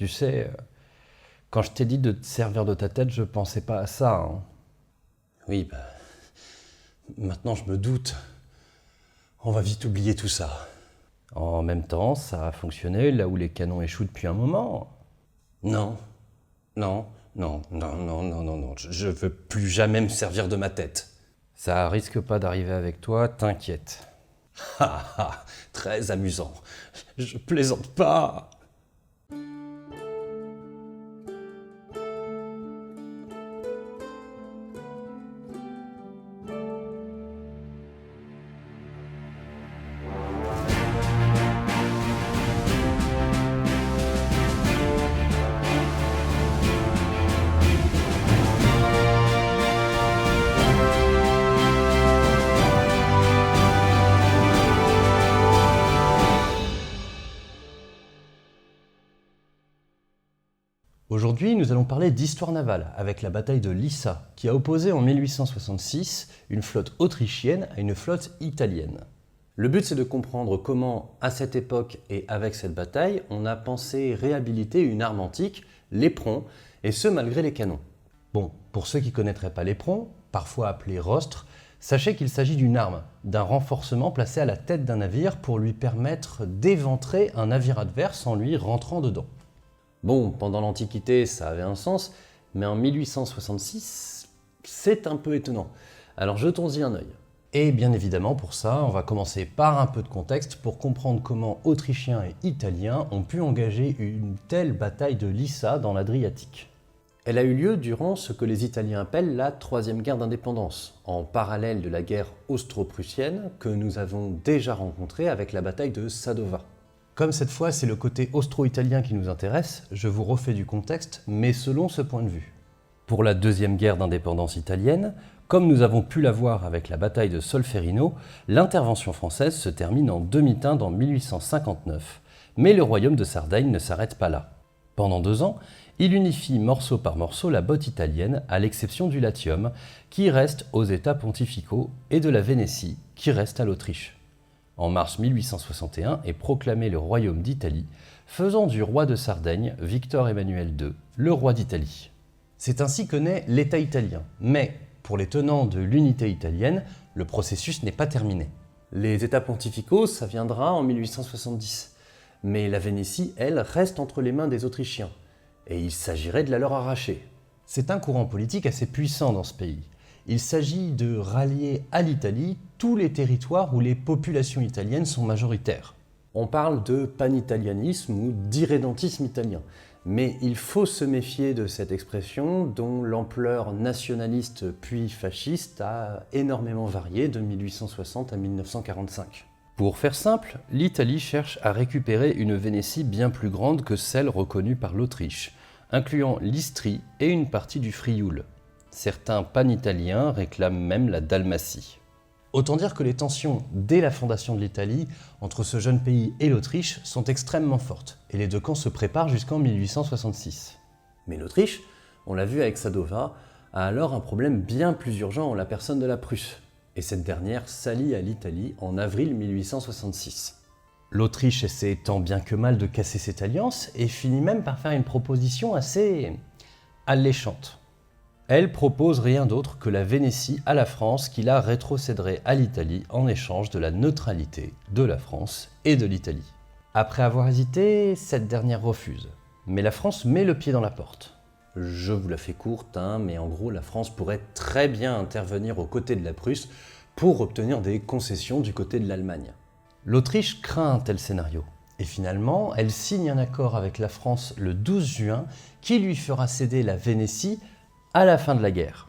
Tu sais, quand je t'ai dit de te servir de ta tête, je pensais pas à ça, hein. Oui, maintenant je me doute. On va vite oublier tout ça. En même temps, ça a fonctionné là où les canons échouent depuis un moment. Non, non, non, non, non, non, non, non. Je veux plus jamais me servir de ma tête. Ça risque pas d'arriver avec toi, t'inquiète. Ah ah, très amusant. Je plaisante pas. Aujourd'hui, nous allons parler d'histoire navale avec la bataille de Lissa, qui a opposé en 1866 une flotte autrichienne à une flotte italienne. Le but, c'est de comprendre comment, à cette époque et avec cette bataille, on a pensé réhabiliter une arme antique, l'éperon, et ce malgré les canons. Bon, pour ceux qui ne connaîtraient pas l'éperon, parfois appelé rostre, sachez qu'il s'agit d'une arme, d'un renforcement placé à la tête d'un navire pour lui permettre d'éventrer un navire adverse en lui rentrant dedans. Bon, pendant l'Antiquité, ça avait un sens, mais en 1866, c'est un peu étonnant. Alors jetons-y un œil. Et bien évidemment, pour ça, on va commencer par un peu de contexte pour comprendre comment Autrichiens et Italiens ont pu engager une telle bataille de Lissa dans l'Adriatique. Elle a eu lieu durant ce que les Italiens appellent la Troisième Guerre d'indépendance, en parallèle de la guerre austro-prussienne que nous avons déjà rencontrée avec la bataille de Sadova. Comme cette fois c'est le côté austro-italien qui nous intéresse, je vous refais du contexte, mais selon ce point de vue. Pour la deuxième guerre d'indépendance italienne, comme nous avons pu la voir avec la bataille de Solferino, l'intervention française se termine en demi-teinte en 1859, mais le royaume de Sardaigne ne s'arrête pas là. Pendant 2 ans, il unifie morceau par morceau la botte italienne, à l'exception du Latium, qui reste aux États pontificaux, et de la Vénétie, qui reste à l'Autriche. En mars 1861 est proclamé le royaume d'Italie, faisant du roi de Sardaigne, Victor Emmanuel II, le roi d'Italie. C'est ainsi que naît l'État italien, mais pour les tenants de l'unité italienne, le processus n'est pas terminé. Les États pontificaux, ça viendra en 1870, mais la Vénétie, elle, reste entre les mains des Autrichiens, et il s'agirait de la leur arracher. C'est un courant politique assez puissant dans ce pays. Il s'agit de rallier à l'Italie tous les territoires où les populations italiennes sont majoritaires. On parle de panitalianisme ou d'irrédentisme italien, mais il faut se méfier de cette expression dont l'ampleur nationaliste puis fasciste a énormément varié de 1860 à 1945. Pour faire simple, l'Italie cherche à récupérer une Vénétie bien plus grande que celle reconnue par l'Autriche, incluant l'Istrie et une partie du Frioul. Certains panitaliens réclament même la Dalmatie. Autant dire que les tensions, dès la fondation de l'Italie, entre ce jeune pays et l'Autriche sont extrêmement fortes, et les deux camps se préparent jusqu'en 1866. Mais l'Autriche, on l'a vu avec Sadova, a alors un problème bien plus urgent en la personne de la Prusse, et cette dernière s'allie à l'Italie en avril 1866. L'Autriche essaie tant bien que mal de casser cette alliance, et finit même par faire une proposition assez alléchante. Elle propose rien d'autre que la Vénétie à la France qui la rétrocéderait à l'Italie en échange de la neutralité de la France et de l'Italie. Après avoir hésité, cette dernière refuse. Mais la France met le pied dans la porte. Je vous la fais courte, mais en gros la France pourrait très bien intervenir aux côtés de la Prusse pour obtenir des concessions du côté de l'Allemagne. L'Autriche craint un tel scénario. Et finalement, elle signe un accord avec la France le 12 juin qui lui fera céder la Vénétie à la fin de la guerre.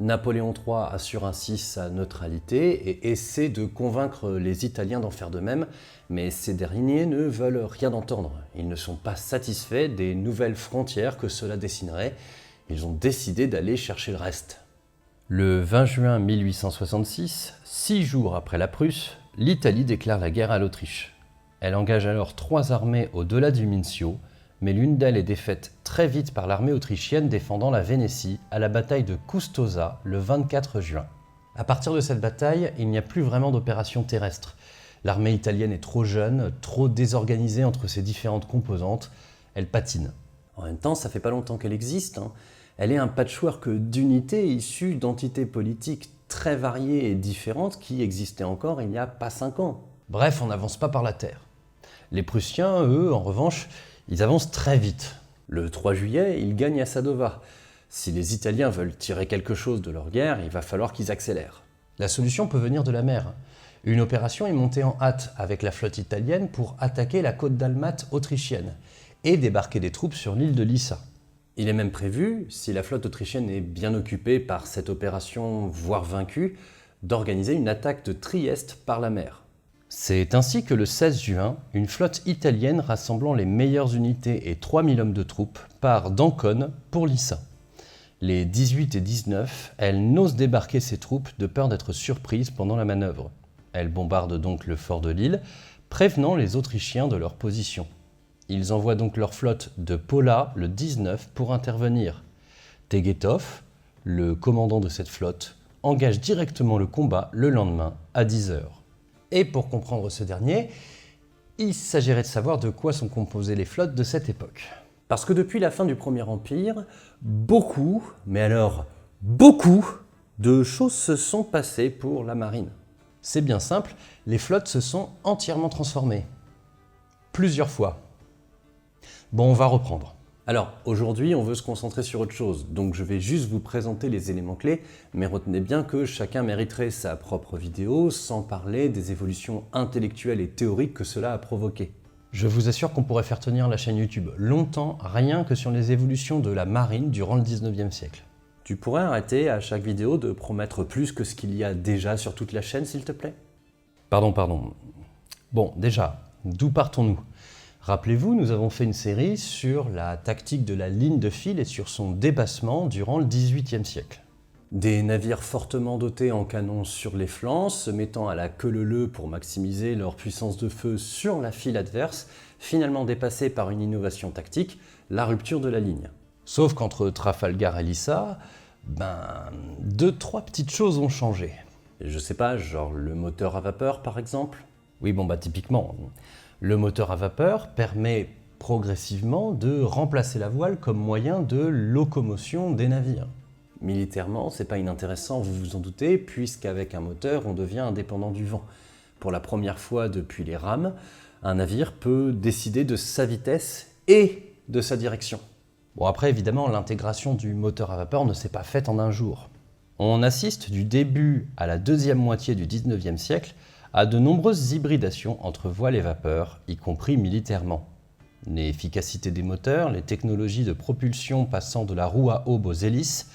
Napoléon III assure ainsi sa neutralité et essaie de convaincre les Italiens d'en faire de même, mais ces derniers ne veulent rien entendre. Ils ne sont pas satisfaits des nouvelles frontières que cela dessinerait. Ils ont décidé d'aller chercher le reste. Le 20 juin 1866, 6 jours après la Prusse, l'Italie déclare la guerre à l'Autriche. Elle engage alors 3 armées au-delà du Mincio, mais l'une d'elles est défaite très vite par l'armée autrichienne défendant la Vénétie à la bataille de Custoza le 24 juin. À partir de cette bataille, il n'y a plus vraiment d'opération terrestre. L'armée italienne est trop jeune, trop désorganisée entre ses différentes composantes, elle patine. En même temps, ça fait pas longtemps qu'elle existe, hein. Elle est un patchwork d'unités issues d'entités politiques très variées et différentes qui existaient encore il n'y a pas 5 ans. Bref, on n'avance pas par la terre. Les Prussiens, eux, en revanche, ils avancent très vite. Le 3 juillet, ils gagnent à Sadova. Si les Italiens veulent tirer quelque chose de leur guerre, il va falloir qu'ils accélèrent. La solution peut venir de la mer. Une opération est montée en hâte avec la flotte italienne pour attaquer la côte dalmate autrichienne et débarquer des troupes sur l'île de Lissa. Il est même prévu, si la flotte autrichienne est bien occupée par cette opération, voire vaincue, d'organiser une attaque de Trieste par la mer. C'est ainsi que le 16 juin, une flotte italienne rassemblant les meilleures unités et 3000 hommes de troupes part d'Ancône pour Lissa. Les 18 et 19, elle n'ose débarquer ses troupes de peur d'être surprise pendant la manœuvre. Elle bombarde donc le fort de l'île, prévenant les Autrichiens de leur position. Ils envoient donc leur flotte de Pola le 19 pour intervenir. Tegethoff, le commandant de cette flotte, engage directement le combat le lendemain à 10 h. Et pour comprendre ce dernier, il s'agirait de savoir de quoi sont composées les flottes de cette époque. Parce que depuis la fin du Premier Empire, beaucoup, mais alors beaucoup, de choses se sont passées pour la marine. C'est bien simple, les flottes se sont entièrement transformées. Plusieurs fois. Bon, on va reprendre. Alors, aujourd'hui, on veut se concentrer sur autre chose, donc je vais juste vous présenter les éléments clés, mais retenez bien que chacun mériterait sa propre vidéo, sans parler des évolutions intellectuelles et théoriques que cela a provoqué. Je vous assure qu'on pourrait faire tenir la chaîne YouTube longtemps, rien que sur les évolutions de la marine durant le 19e siècle. Tu pourrais arrêter à chaque vidéo de promettre plus que ce qu'il y a déjà sur toute la chaîne, s'il te plaît? Pardon. Bon, déjà, d'où partons-nous? Rappelez-vous, nous avons fait une série sur la tactique de la ligne de file et sur son dépassement durant le XVIIIe siècle. Des navires fortement dotés en canons sur les flancs, se mettant à la queue leu-leu pour maximiser leur puissance de feu sur la file adverse, finalement dépassés par une innovation tactique, la rupture de la ligne. Sauf qu'entre Trafalgar et Lissa, 2-3 petites choses ont changé. Je sais pas, genre le moteur à vapeur par exemple? Oui, typiquement. Le moteur à vapeur permet progressivement de remplacer la voile comme moyen de locomotion des navires. Militairement, c'est pas inintéressant, vous vous en doutez, puisqu'avec un moteur, on devient indépendant du vent. Pour la première fois depuis les rames, un navire peut décider de sa vitesse et de sa direction. Bon, après, évidemment, l'intégration du moteur à vapeur ne s'est pas faite en un jour. On assiste du début à la deuxième moitié du 19e siècle à de nombreuses hybridations entre voile et vapeur, y compris militairement. L'efficacité des moteurs, les technologies de propulsion passant de la roue à aube aux hélices,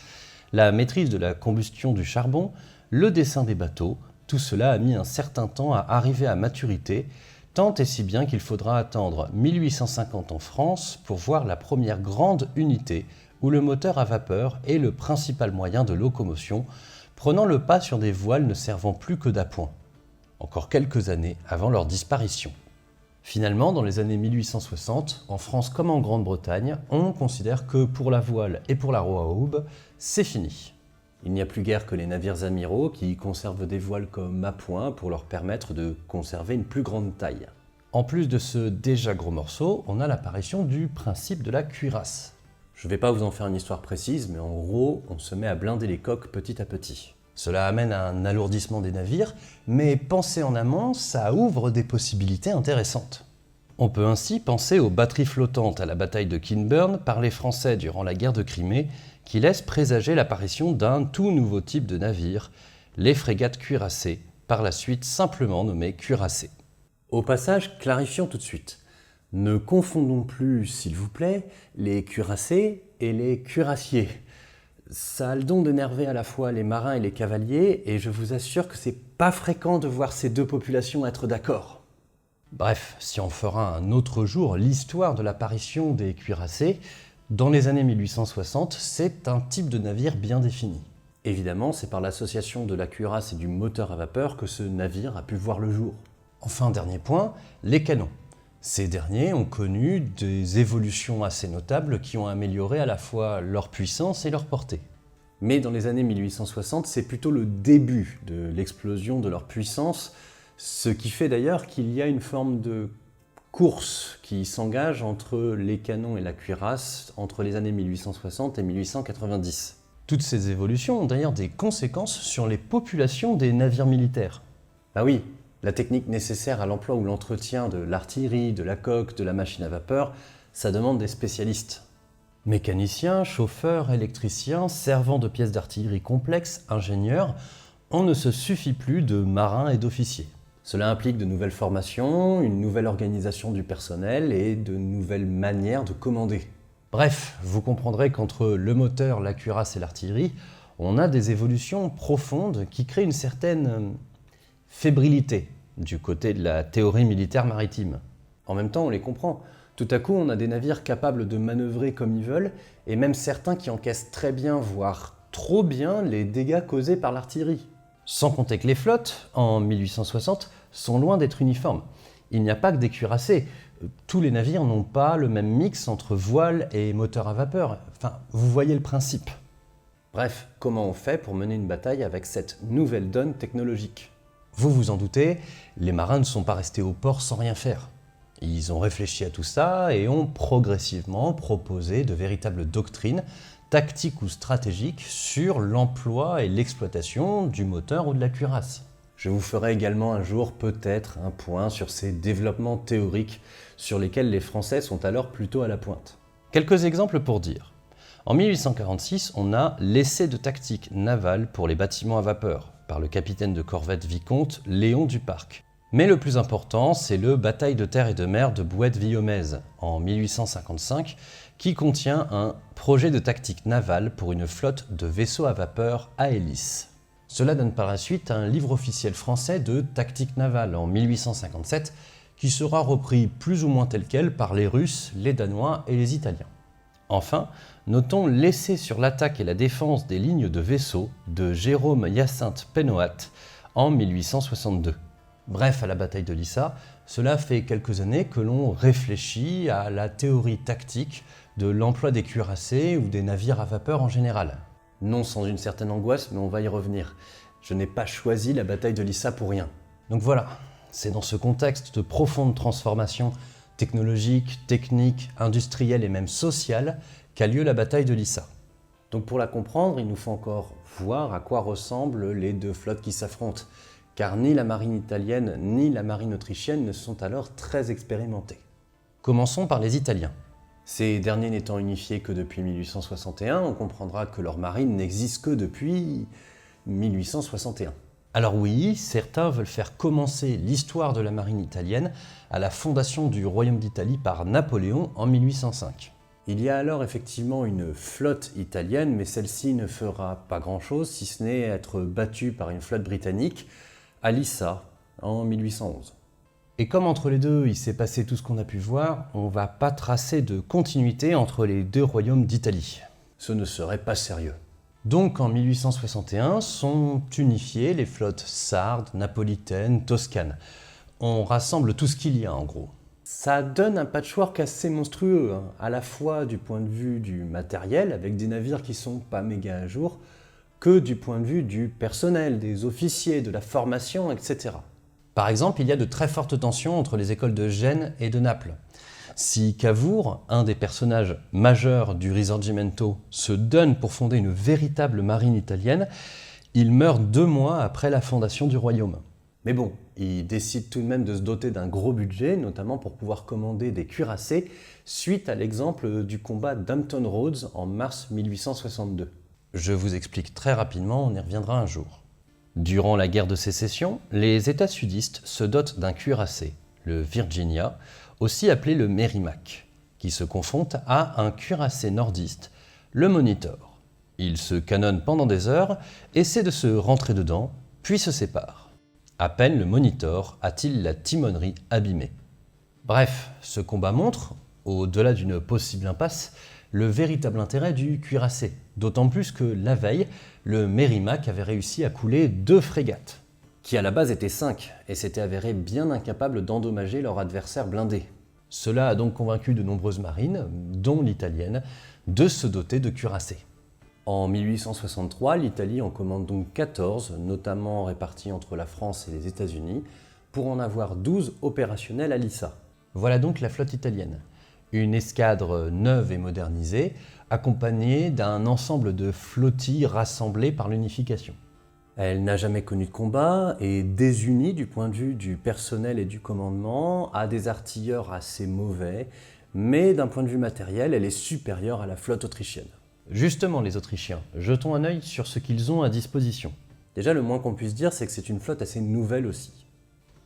la maîtrise de la combustion du charbon, le dessin des bateaux, tout cela a mis un certain temps à arriver à maturité, tant et si bien qu'il faudra attendre 1850 en France pour voir la première grande unité où le moteur à vapeur est le principal moyen de locomotion, prenant le pas sur des voiles ne servant plus que d'appoint. Encore quelques années avant leur disparition. Finalement, dans les années 1860, en France comme en Grande-Bretagne, on considère que pour la voile et pour la roue à aube, c'est fini. Il n'y a plus guère que les navires amiraux qui conservent des voiles comme appoint pour leur permettre de conserver une plus grande taille. En plus de ce déjà gros morceau, on a l'apparition du principe de la cuirasse. Je ne vais pas vous en faire une histoire précise, mais en gros, on se met à blinder les coques petit à petit. Cela amène à un alourdissement des navires, mais penser en amont, ça ouvre des possibilités intéressantes. On peut ainsi penser aux batteries flottantes à la bataille de Kinburn par les Français durant la guerre de Crimée, qui laissent présager l'apparition d'un tout nouveau type de navire, les frégates cuirassées, par la suite simplement nommées cuirassés. Au passage, clarifions tout de suite. Ne confondons plus, s'il vous plaît, les cuirassés et les cuirassiers. Ça a le don d'énerver à la fois les marins et les cavaliers, et je vous assure que c'est pas fréquent de voir ces deux populations être d'accord. Bref, si on fera un autre jour l'histoire de l'apparition des cuirassés, dans les années 1860, c'est un type de navire bien défini. Évidemment, c'est par l'association de la cuirasse et du moteur à vapeur que ce navire a pu voir le jour. Enfin, dernier point, les canons. Ces derniers ont connu des évolutions assez notables qui ont amélioré à la fois leur puissance et leur portée. Mais dans les années 1860, c'est plutôt le début de l'explosion de leur puissance, ce qui fait d'ailleurs qu'il y a une forme de course qui s'engage entre les canons et la cuirasse entre les années 1860 et 1890. Toutes ces évolutions ont d'ailleurs des conséquences sur les populations des navires militaires. Bah oui, la technique nécessaire à l'emploi ou l'entretien de l'artillerie, de la coque, de la machine à vapeur, ça demande des spécialistes. Mécaniciens, chauffeurs, électriciens, servants de pièces d'artillerie complexes, ingénieurs, on ne se suffit plus de marins et d'officiers. Cela implique de nouvelles formations, une nouvelle organisation du personnel et de nouvelles manières de commander. Bref, vous comprendrez qu'entre le moteur, la cuirasse et l'artillerie, on a des évolutions profondes qui créent une certaine fébrilité du côté de la théorie militaire maritime. En même temps, on les comprend. Tout à coup, on a des navires capables de manœuvrer comme ils veulent, et même certains qui encaissent très bien, voire trop bien, les dégâts causés par l'artillerie. Sans compter que les flottes, en 1860, sont loin d'être uniformes. Il n'y a pas que des cuirassés. Tous les navires n'ont pas le même mix entre voile et moteur à vapeur. Enfin, vous voyez le principe. Bref, comment on fait pour mener une bataille avec cette nouvelle donne technologique ? Vous vous en doutez, les marins ne sont pas restés au port sans rien faire. Ils ont réfléchi à tout ça et ont progressivement proposé de véritables doctrines, tactiques ou stratégiques, sur l'emploi et l'exploitation du moteur ou de la cuirasse. Je vous ferai également un jour peut-être un point sur ces développements théoriques sur lesquels les Français sont alors plutôt à la pointe. Quelques exemples pour dire. En 1846, on a l'essai de tactique navale pour les bâtiments à vapeur, par le capitaine de corvette vicomte Léon Duparc. Mais le plus important, c'est le Bataille de terre et de mer de Bouette-Villomèze, en 1855, qui contient un projet de tactique navale pour une flotte de vaisseaux à vapeur à hélice. Cela donne par la suite un livre officiel français de tactique navale en 1857, qui sera repris plus ou moins tel quel par les Russes, les Danois et les Italiens. Enfin, notons l'essai sur l'attaque et la défense des lignes de vaisseaux de Jérôme Hyacinthe Pénoat en 1862. Bref, à la bataille de Lissa, cela fait quelques années que l'on réfléchit à la théorie tactique de l'emploi des cuirassés ou des navires à vapeur en général. Non sans une certaine angoisse, mais on va y revenir. Je n'ai pas choisi la bataille de Lissa pour rien. Donc voilà, c'est dans ce contexte de profonde transformation technologique, technique, industrielle et même sociale qu'a lieu la bataille de Lissa. Donc pour la comprendre, il nous faut encore voir à quoi ressemblent les deux flottes qui s'affrontent, car ni la marine italienne ni la marine autrichienne ne sont alors très expérimentés. Commençons par les Italiens. Ces derniers n'étant unifiés que depuis 1861, on comprendra que leur marine n'existe que depuis 1861. Alors oui, certains veulent faire commencer l'histoire de la marine italienne à la fondation du Royaume d'Italie par Napoléon en 1805. Il y a alors effectivement une flotte italienne, mais celle-ci ne fera pas grand-chose si ce n'est être battue par une flotte britannique à Lissa en 1811. Et comme entre les deux il s'est passé tout ce qu'on a pu voir, on ne va pas tracer de continuité entre les deux royaumes d'Italie. Ce ne serait pas sérieux. Donc en 1861 sont unifiées les flottes sardes, napolitaines, toscanes. On rassemble tout ce qu'il y a en gros. Ça donne un patchwork assez monstrueux, à la fois du point de vue du matériel, avec des navires qui sont pas méga à jour, que du point de vue du personnel, des officiers, de la formation, etc. Par exemple, il y a de très fortes tensions entre les écoles de Gênes et de Naples. Si Cavour, un des personnages majeurs du Risorgimento, se donne pour fonder une véritable marine italienne, il meurt 2 mois après la fondation du royaume. Mais bon, il décide tout de même de se doter d'un gros budget, notamment pour pouvoir commander des cuirassés, suite à l'exemple du combat d'Hampton Roads en mars 1862. Je vous explique très rapidement, on y reviendra un jour. Durant la guerre de sécession, les États sudistes se dotent d'un cuirassé, le Virginia, aussi appelé le Merrimack, qui se confronte à un cuirassé nordiste, le Monitor. Ils se canonnent pendant des heures, essaient de se rentrer dedans, puis se séparent. À peine le Monitor a-t-il la timonerie abîmée. Bref, ce combat montre, au-delà d'une possible impasse, le véritable intérêt du cuirassé, d'autant plus que la veille, le Merrimack avait réussi à couler 2 frégates, qui à la base étaient 5, et s'étaient avérées bien incapables d'endommager leur adversaire blindé. Cela a donc convaincu de nombreuses marines, dont l'italienne, de se doter de cuirassés. En 1863, l'Italie en commande donc 14, notamment répartis entre la France et les États-Unis, pour en avoir 12 opérationnels à Lissa. Voilà donc la flotte italienne. Une escadre neuve et modernisée, accompagnée d'un ensemble de flottilles rassemblées par l'unification. Elle n'a jamais connu de combat et désunie du point de vue du personnel et du commandement, a des artilleurs assez mauvais, mais d'un point de vue matériel, elle est supérieure à la flotte autrichienne. Justement, les Autrichiens, jetons un œil sur ce qu'ils ont à disposition. Déjà, le moins qu'on puisse dire, c'est que c'est une flotte assez nouvelle aussi.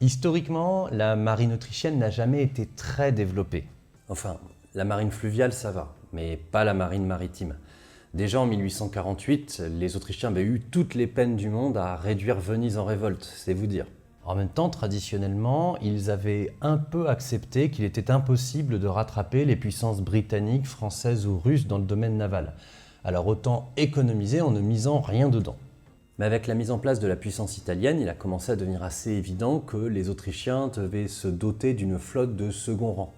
Historiquement, la marine autrichienne n'a jamais été très développée. Enfin, la marine fluviale, ça va, mais pas la marine maritime. Déjà en 1848, les Autrichiens avaient eu toutes les peines du monde à réduire Venise en révolte, c'est vous dire. En même temps, traditionnellement, ils avaient un peu accepté qu'il était impossible de rattraper les puissances britanniques, françaises ou russes dans le domaine naval. Alors autant économiser en ne misant rien dedans. Mais avec la mise en place de la puissance italienne, il a commencé à devenir assez évident que les Autrichiens devaient se doter d'une flotte de second rang.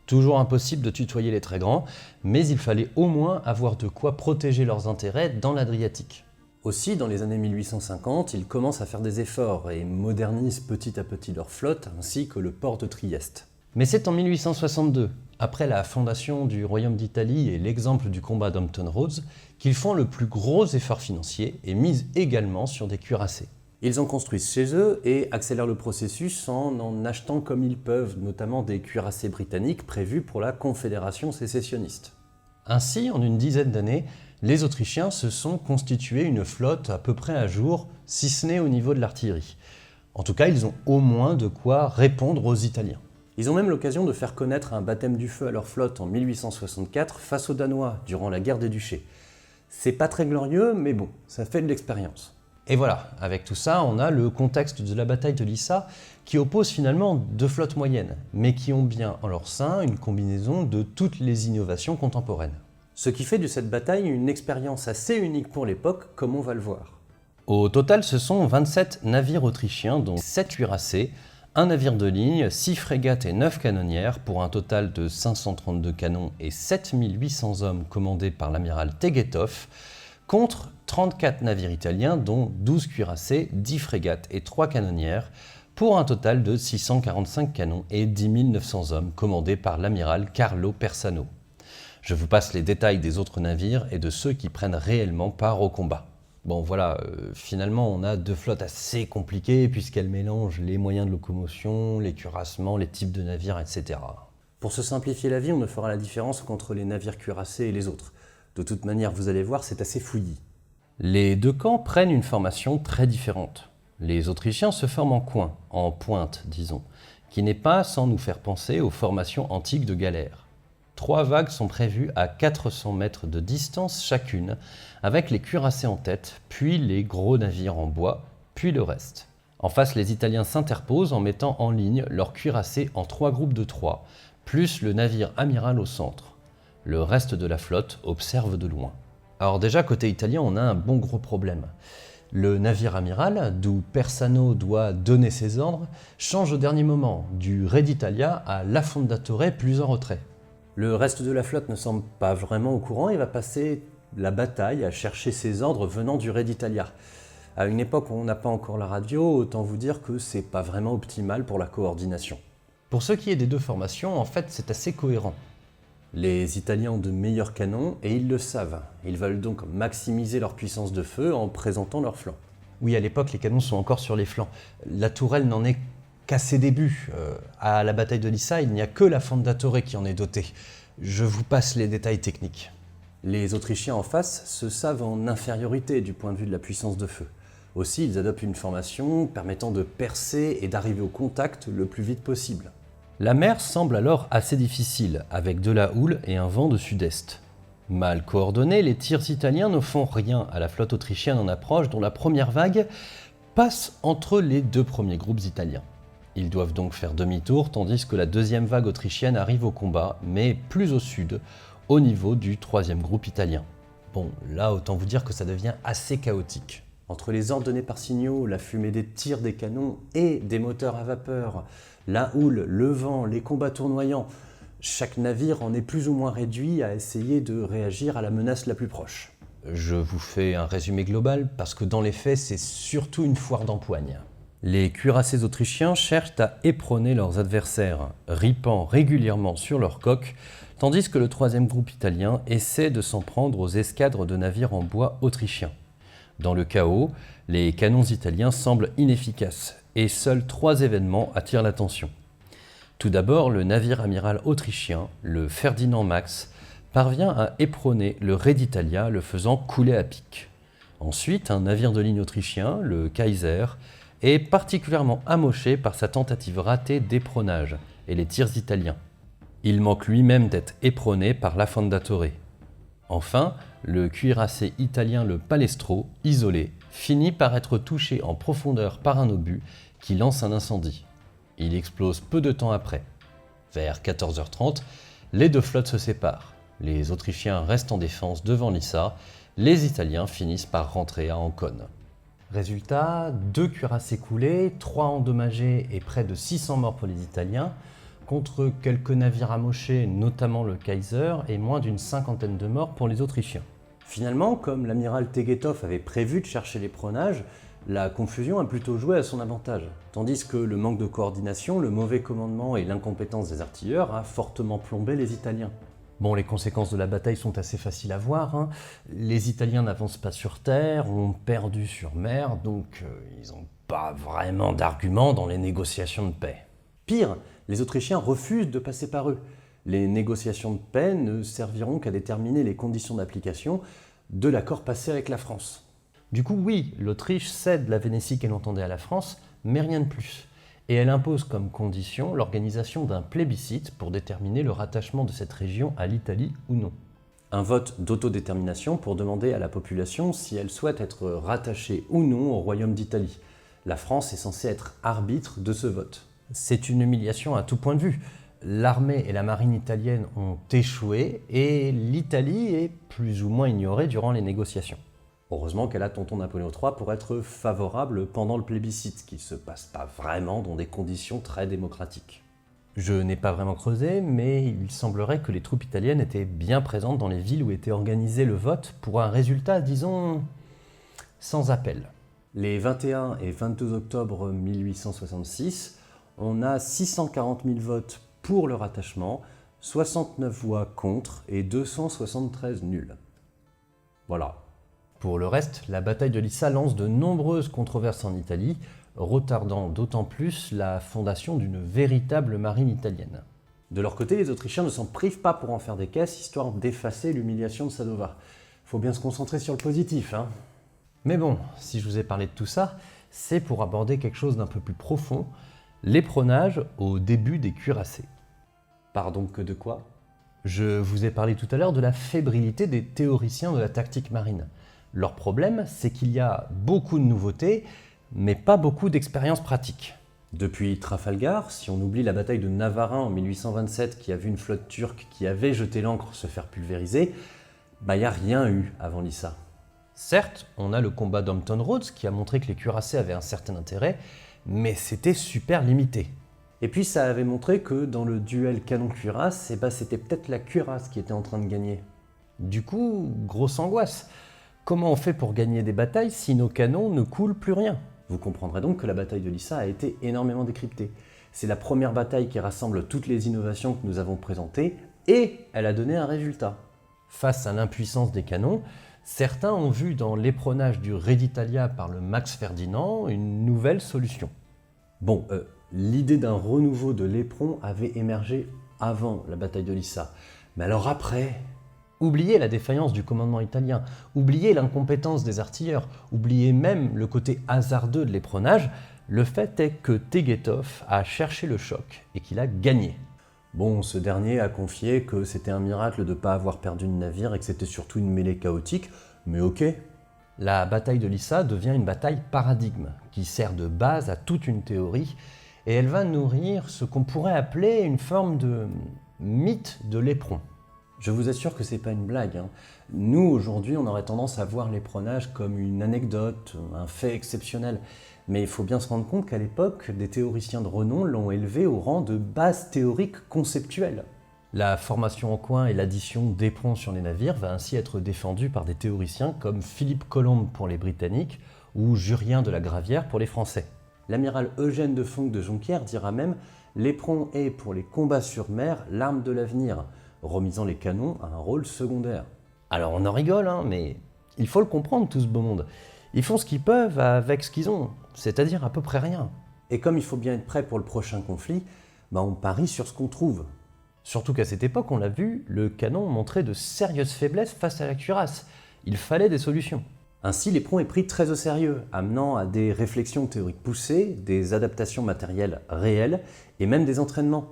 Toujours impossible de tutoyer les très grands, mais il fallait au moins avoir de quoi protéger leurs intérêts dans l'Adriatique. Aussi, dans les années 1850, ils commencent à faire des efforts et modernisent petit à petit leur flotte, ainsi que le port de Trieste. Mais c'est en 1862, après la fondation du Royaume d'Italie et l'exemple du combat d'Hampton Roads, qu'ils font le plus gros effort financier et misent également sur des cuirassés. Ils en construisent chez eux et accélèrent le processus en achetant comme ils peuvent, notamment des cuirassés britanniques prévus pour la Confédération sécessionniste. Ainsi, en une dizaine d'années, les Autrichiens se sont constitués une flotte à peu près à jour, si ce n'est au niveau de l'artillerie. En tout cas, ils ont au moins de quoi répondre aux Italiens. Ils ont même l'occasion de faire connaître un baptême du feu à leur flotte en 1864 face aux Danois durant la guerre des Duchés. C'est pas très glorieux, mais bon, ça fait de l'expérience. Et voilà, avec tout ça, on a le contexte de la bataille de Lissa qui oppose finalement deux flottes moyennes, mais qui ont bien en leur sein une combinaison de toutes les innovations contemporaines. Ce qui fait de cette bataille une expérience assez unique pour l'époque, comme on va le voir. Au total, ce sont 27 navires autrichiens, dont 7 cuirassés, un navire de ligne, 6 frégates et 9 canonnières, pour un total de 532 canons et 7800 hommes commandés par l'amiral Tegethoff, contre 34 navires italiens, dont 12 cuirassés, 10 frégates et 3 canonnières, pour un total de 645 canons et 10 900 hommes commandés par l'amiral Carlo Persano. Je vous passe les détails des autres navires et de ceux qui prennent réellement part au combat. Bon voilà, finalement on a deux flottes assez compliquées puisqu'elles mélangent les moyens de locomotion, les cuirassements, les types de navires, etc. Pour se simplifier la vie, on ne fera la différence qu'entre les navires cuirassés et les autres. De toute manière, vous allez voir, c'est assez fouillis. Les deux camps prennent une formation très différente. Les Autrichiens se forment en coin, en pointe, disons, qui n'est pas sans nous faire penser aux formations antiques de galères. 3 vagues sont prévues à 400 mètres de distance chacune, avec les cuirassés en tête, puis les gros navires en bois, puis le reste. En face, les Italiens s'interposent en mettant en ligne leurs cuirassés en 3 groupes de 3, plus le navire amiral au centre. Le reste de la flotte observe de loin. Alors déjà, côté italien, on a un bon gros problème. Le navire amiral, d'où Persano doit donner ses ordres, change au dernier moment, du Re d'Italia à l'Affondatore plus en retrait. Le reste de la flotte ne semble pas vraiment au courant et va passer la bataille à chercher ses ordres venant du Re d'Italia. À une époque où on n'a pas encore la radio, autant vous dire que c'est pas vraiment optimal pour la coordination. Pour ce qui est des deux formations, en fait, c'est assez cohérent. Les Italiens ont de meilleurs canons et ils le savent. Ils veulent donc maximiser leur puissance de feu en présentant leurs flancs. Oui, à l'époque, les canons sont encore sur les flancs. La tourelle n'en est qu'à ses débuts. À la bataille de Lissa, il n'y a que la Fondatore qui en est dotée. Je vous passe les détails techniques. Les Autrichiens en face se savent en infériorité du point de vue de la puissance de feu. Aussi, ils adoptent une formation permettant de percer et d'arriver au contact le plus vite possible. La mer semble alors assez difficile, avec de la houle et un vent de sud-est. Mal coordonnés, les tirs italiens ne font rien à la flotte autrichienne en approche, dont la première vague passe entre les deux premiers groupes italiens. Ils doivent donc faire demi-tour, tandis que la deuxième vague autrichienne arrive au combat, mais plus au sud, au niveau du troisième groupe italien. Bon, là, autant vous dire que ça devient assez chaotique. Entre les ordres donnés par signaux, la fumée des tirs des canons et des moteurs à vapeur, la houle, le vent, les combats tournoyants, chaque navire en est plus ou moins réduit à essayer de réagir à la menace la plus proche. Je vous fais un résumé global parce que dans les faits, c'est surtout une foire d'empoigne. Les cuirassés autrichiens cherchent à éperonner leurs adversaires, ripant régulièrement sur leur coque, tandis que le troisième groupe italien essaie de s'en prendre aux escadres de navires en bois autrichiens. Dans le chaos, les canons italiens semblent inefficaces et seuls 3 événements attirent l'attention. Tout d'abord, le navire amiral autrichien, le Ferdinand Max, parvient à éperonner le Re d'Italia, le faisant couler à pic. Ensuite, un navire de ligne autrichien, le Kaiser, est particulièrement amoché par sa tentative ratée d'éperonnage et les tirs italiens. Il manque lui-même d'être éperonné par l'Affondatore. Enfin, le cuirassé italien le Palestro, isolé, finit par être touché en profondeur par un obus qui lance un incendie. Il explose peu de temps après. Vers 14h30, les 2 flottes se séparent. Les Autrichiens restent en défense devant Lissa, les Italiens finissent par rentrer à Ancône. Résultat, 2 cuirassés coulés, 3 endommagés et près de 600 morts pour les Italiens, contre quelques navires amochés, notamment le Kaiser, et moins d'une 50aine de morts pour les Autrichiens. Finalement, comme l'amiral Tegethoff avait prévu de chercher l'éperonnage, la confusion a plutôt joué à son avantage, tandis que le manque de coordination, le mauvais commandement et l'incompétence des artilleurs a fortement plombé les Italiens. Bon, les conséquences de la bataille sont assez faciles à voir. Les Italiens n'avancent pas sur terre, ont perdu sur mer, donc ils n'ont pas vraiment d'argument dans les négociations de paix. Pire, les Autrichiens refusent de passer par eux. Les négociations de paix ne serviront qu'à déterminer les conditions d'application de l'accord passé avec la France. Du coup, oui, l'Autriche cède la Vénétie qu'elle entendait à la France, mais rien de plus. Et elle impose comme condition l'organisation d'un plébiscite pour déterminer le rattachement de cette région à l'Italie ou non. Un vote d'autodétermination pour demander à la population si elle souhaite être rattachée ou non au Royaume d'Italie. La France est censée être arbitre de ce vote. C'est une humiliation à tout point de vue. L'armée et la marine italienne ont échoué et l'Italie est plus ou moins ignorée durant les négociations. Heureusement qu'elle a tonton Napoléon III pour être favorable pendant le plébiscite, qui ne se passe pas vraiment dans des conditions très démocratiques. Je n'ai pas vraiment creusé, mais il semblerait que les troupes italiennes étaient bien présentes dans les villes où était organisé le vote pour un résultat, disons, sans appel. Les 21 et 22 octobre 1866, on a 640 000 votes pour le rattachement, 69 voix contre et 273 nuls. Voilà. Pour le reste, la bataille de Lissa lance de nombreuses controverses en Italie, retardant d'autant plus la fondation d'une véritable marine italienne. De leur côté, les Autrichiens ne s'en privent pas pour en faire des caisses, histoire d'effacer l'humiliation de Sadova. Faut bien se concentrer sur le positif, hein. Mais bon, si je vous ai parlé de tout ça, c'est pour aborder quelque chose d'un peu plus profond, l'éperonnage au début des cuirassés. Pardon, que de quoi ? Je vous ai parlé tout à l'heure de la fébrilité des théoriciens de la tactique marine. Leur problème, c'est qu'il y a beaucoup de nouveautés, mais pas beaucoup d'expérience pratique. Depuis Trafalgar, si on oublie la bataille de Navarin en 1827 qui a vu une flotte turque qui avait jeté l'ancre se faire pulvériser, il n'y a rien eu avant Lissa. Certes, on a le combat d'Hampton Roads qui a montré que les cuirassés avaient un certain intérêt, mais c'était super limité. Et puis ça avait montré que dans le duel canon-cuirasse, c'était peut-être la cuirasse qui était en train de gagner. Du coup, grosse angoisse. Comment on fait pour gagner des batailles si nos canons ne coulent plus rien ? Vous comprendrez donc que la bataille de Lissa a été énormément décryptée. C'est la première bataille qui rassemble toutes les innovations que nous avons présentées et elle a donné un résultat. Face à l'impuissance des canons, certains ont vu dans l'éperonnage du Re d'Italia par le Max Ferdinand une nouvelle solution. Bon, l'idée d'un renouveau de l'éperon avait émergé avant la bataille de Lissa. Mais alors après, oubliez la défaillance du commandement italien, oubliez l'incompétence des artilleurs, oubliez même le côté hasardeux de l'éperonnage, le fait est que Tegethoff a cherché le choc et qu'il a gagné. Bon, ce dernier a confié que c'était un miracle de ne pas avoir perdu de navire et que c'était surtout une mêlée chaotique, mais ok. La bataille de Lissa devient une bataille paradigme, qui sert de base à toute une théorie, et elle va nourrir ce qu'on pourrait appeler une forme de mythe de l'éperon. Je vous assure que c'est pas une blague, hein. Nous, aujourd'hui, on aurait tendance à voir l'éperonnage comme une anecdote, un fait exceptionnel. Mais il faut bien se rendre compte qu'à l'époque, des théoriciens de renom l'ont élevé au rang de base théorique conceptuelle. La formation en coin et l'addition d'éperons sur les navires va ainsi être défendue par des théoriciens comme Philippe Colomb pour les Britanniques ou Jurien de la Gravière pour les Français. L'amiral Eugène de Fonck de Jonquière dira même « L'éperon est, pour les combats sur mer, l'arme de l'avenir », remisant les canons à un rôle secondaire. Alors on en rigole, mais il faut le comprendre tout ce beau monde. Ils font ce qu'ils peuvent avec ce qu'ils ont, c'est-à-dire à peu près rien. Et comme il faut bien être prêt pour le prochain conflit, on parie sur ce qu'on trouve. Surtout qu'à cette époque, on l'a vu, le canon montrait de sérieuses faiblesses face à la cuirasse. Il fallait des solutions. Ainsi, l'éperon est pris très au sérieux, amenant à des réflexions théoriques poussées, des adaptations matérielles réelles et même des entraînements.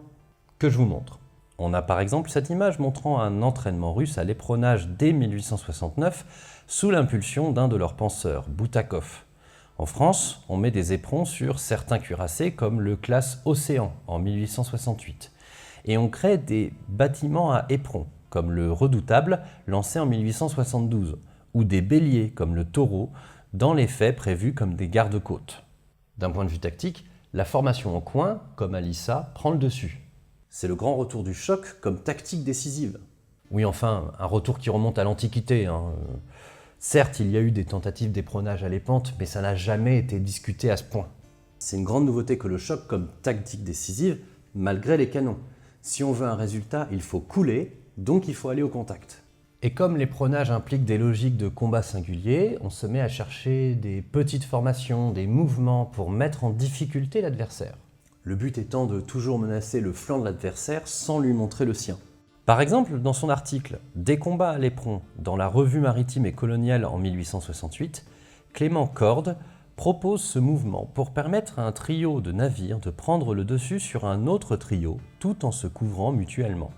Que je vous montre. On a par exemple cette image montrant un entraînement russe à l'éperonnage dès 1869 sous l'impulsion d'un de leurs penseurs, Boutakov. En France, on met des éperons sur certains cuirassés comme le classe Océan en 1868. Et on crée des bâtiments à éperons, comme le Redoutable, lancé en 1872, ou des béliers, comme le Taureau, dans les faits prévus comme des gardes-côtes. D'un point de vue tactique, la formation en coin, comme à l'ISA, prend le dessus. C'est le grand retour du choc comme tactique décisive. Oui, enfin, un retour qui remonte à l'Antiquité. Certes, il y a eu des tentatives d'éperonnage à l'épante, mais ça n'a jamais été discuté à ce point. C'est une grande nouveauté que le choc comme tactique décisive, malgré les canons. Si on veut un résultat, il faut couler, donc il faut aller au contact. Et comme l'éperonnage implique des logiques de combat singuliers, on se met à chercher des petites formations, des mouvements pour mettre en difficulté l'adversaire. Le but étant de toujours menacer le flanc de l'adversaire sans lui montrer le sien. Par exemple, dans son article « Des combats à l'éperon » dans la Revue maritime et coloniale en 1868, Clément Corde propose ce mouvement pour permettre à un trio de navires de prendre le dessus sur un autre trio tout en se couvrant mutuellement.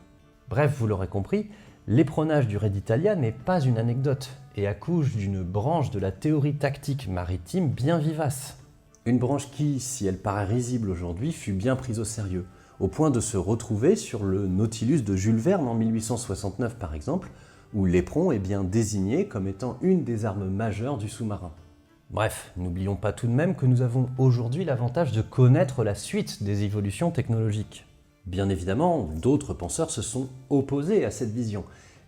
Bref, vous l'aurez compris, l'éperonnage du Raid Italia n'est pas une anecdote et accouche d'une branche de la théorie tactique maritime bien vivace. Une branche qui, si elle paraît risible aujourd'hui, fut bien prise au sérieux, au point de se retrouver sur le Nautilus de Jules Verne en 1869 par exemple, où l'éperon est bien désigné comme étant une des armes majeures du sous-marin. Bref, n'oublions pas tout de même que nous avons aujourd'hui l'avantage de connaître la suite des évolutions technologiques. Bien évidemment, d'autres penseurs se sont opposés à cette vision,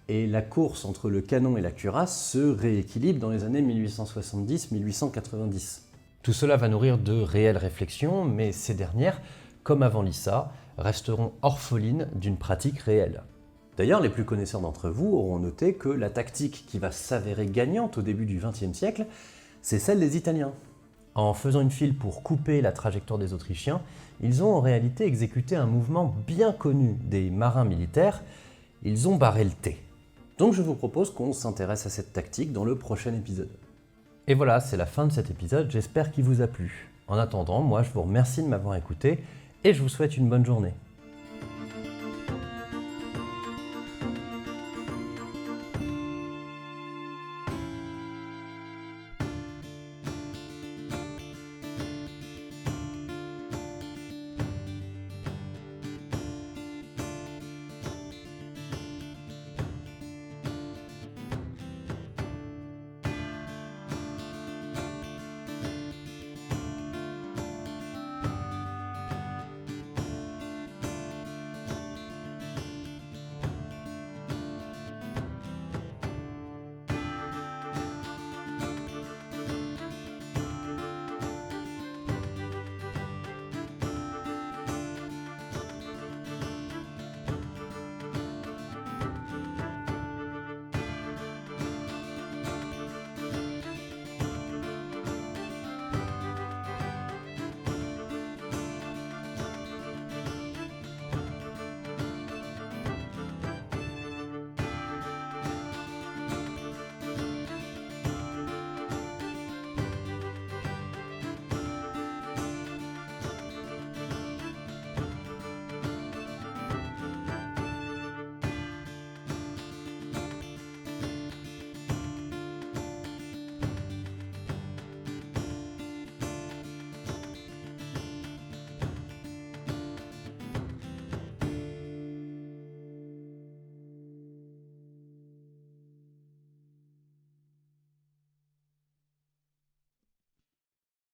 et la course entre le canon et la cuirasse se rééquilibre dans les années 1870-1890. Tout cela va nourrir de réelles réflexions, mais ces dernières, comme avant l'ISA, resteront orphelines d'une pratique réelle. D'ailleurs, les plus connaisseurs d'entre vous auront noté que la tactique qui va s'avérer gagnante au début du XXe siècle, c'est celle des Italiens. En faisant une file pour couper la trajectoire des Autrichiens, ils ont en réalité exécuté un mouvement bien connu des marins militaires, ils ont barré le T. Donc je vous propose qu'on s'intéresse à cette tactique dans le prochain épisode. Et voilà, c'est la fin de cet épisode, j'espère qu'il vous a plu. En attendant, moi je vous remercie de m'avoir écouté et je vous souhaite une bonne journée.